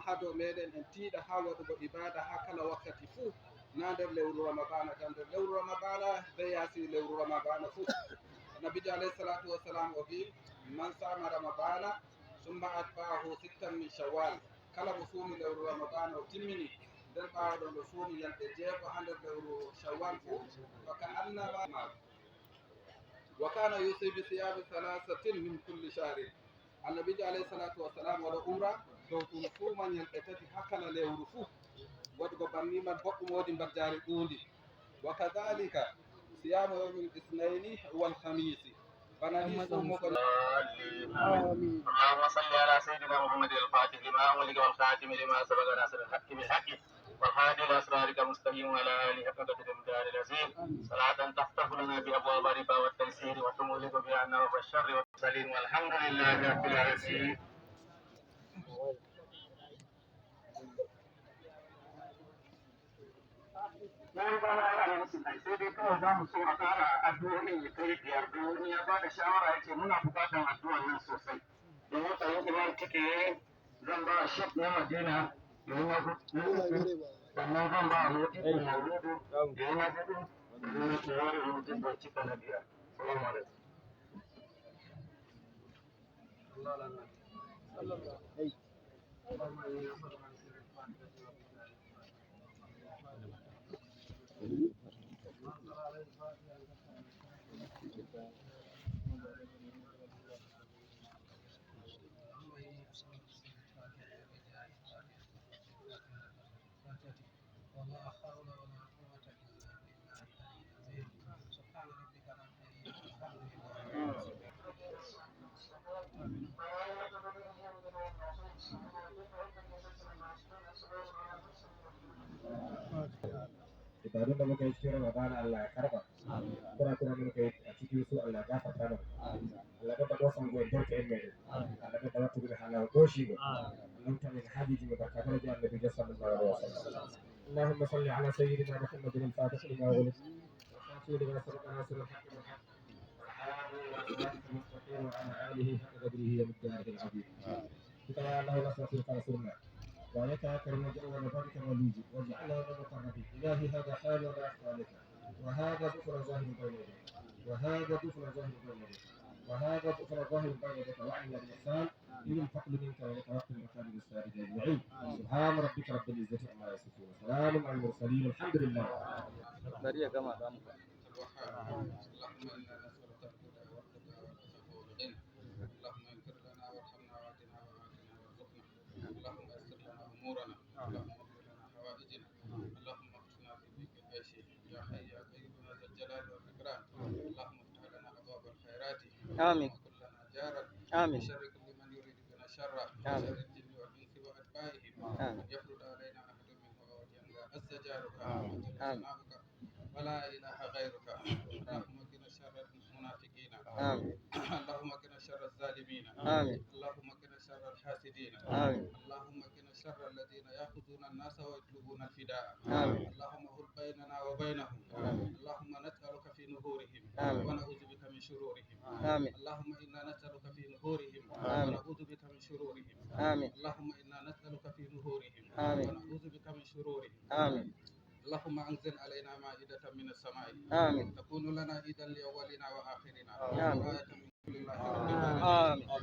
hado meɗen en tiiɗa ha waɗugo ibada ha kala wakkati fuu na nder lewru ramadana tan nder lewru ramadana be yaasi lewru ramadana fuu. Nabijo alayhi salatu wassalam o wi man sama ramadana summa atba'ahu sittan min shawwal, kala mo suumi lewru ramadana o timmini nden ɓaawa ɗon o suumi yalɗe jeego ha nder lewru shawwal fuu faka annama wa kana yusi bi siyami thalathatin min kulli shahrin. Annabijo alayhi salatu wassalam waɗa umra dow ɗum suuma ñalɗe tati ha kala lewru fuu. waɗugo banni man boɗɗum woodi mbaddaari ɗuundi. Wa kadhalika siyamu yawmil isnaini wal khamisi, bana ni sumugo. آمين. اللهم صل على سيدنا محمد الفاتح لما أغلق والخاتم لما سبق ناصر الحق بالحق والهادي إلى أسرارك المستقيم وعلى آله حق قدر المقدار العظيم. صلاة تفتح لنا بأبواب الربا والتيسير وتملك بها عنا والشر والسليم والحمد لله رب العالمين. sai dai kawai za mu so a ƙara addu'o'in ya kai biyar domin ya ba da shawara ya ce muna buƙatar addu'ar nan sosai. Don haka yin imam cike zan ba shek na Madina ya yi na hudu, sannan zan ba mu ibn Maulidu ya yi na hudu, domin ya ce wani mutum bai cika na biyar. Salamu alaikum. ibadun da muka yi cikin Ramadan Allah ya karba kura kura muka yi a cikin su Allah ya gafarta mana Allah ya bada wasan goyi barka yin mai Allah ya bada wata gudu halar goshi go Allah ta min hadiji wa barka da jan nabi sallallahu alaihi wasallam. اللهم صل على سيدنا محمد الفاتح لما ولد والخاتم لما سبق ناصر الحق بالحق والمستقيم وعلى آله حق قدره ومقداره العظيم. يا الله نصرك رسولنا ويتاكل نجأ ونبارك وليجي واجعلنا من المقربين. إلهي هذا حال ولا أخفى لك، وهذا ذكر ظاهر بين يديك، وهذا ذكر ظاهر بين يديك، وهذا ذكر ظاهر بين يديك، وعلم الإحسان إلى الفضل منك ويتوكل المكان بالسائر أجمعين. سبحان ربك رب العزة عما يصفون وسلام على المرسلين والحمد لله. أمورنا اللهم اغفر لنا حوائجنا اللهم اغفرنا في ضيق العيش يا حي يا قيوم يا ذا الجلال والإكرام. اللهم افتح لنا أبواب الخيرات آمين. وكن لنا جارا آمين. شر كل من يريد بنا شرا وشر الجن والإنس وأتباعهم يفرض علينا أحد منه وجنة عز جارك وجل ثناؤك ولا إله غيرك. اللهم قنا شر المنافقين اللهم قنا شر الظالمين اللهم قنا شر الحاسدين اللهم قنا شر الذين يأخذون الناس ويطلبون الفداء. اللهم هل بيننا وبينهم. اللهم نسألك في نهورهم ونعوذ بك من شرورهم. اللهم إنا نسألك في نهورهم ونعوذ بك من شرورهم. اللهم إنا نسألك في نهورهم ونعوذ بك من شرورهم. اللهم أنزل علينا مائدة من السماء تكون لنا عيدا لأولنا وآخرنا وآية من كل الله رب العالمين.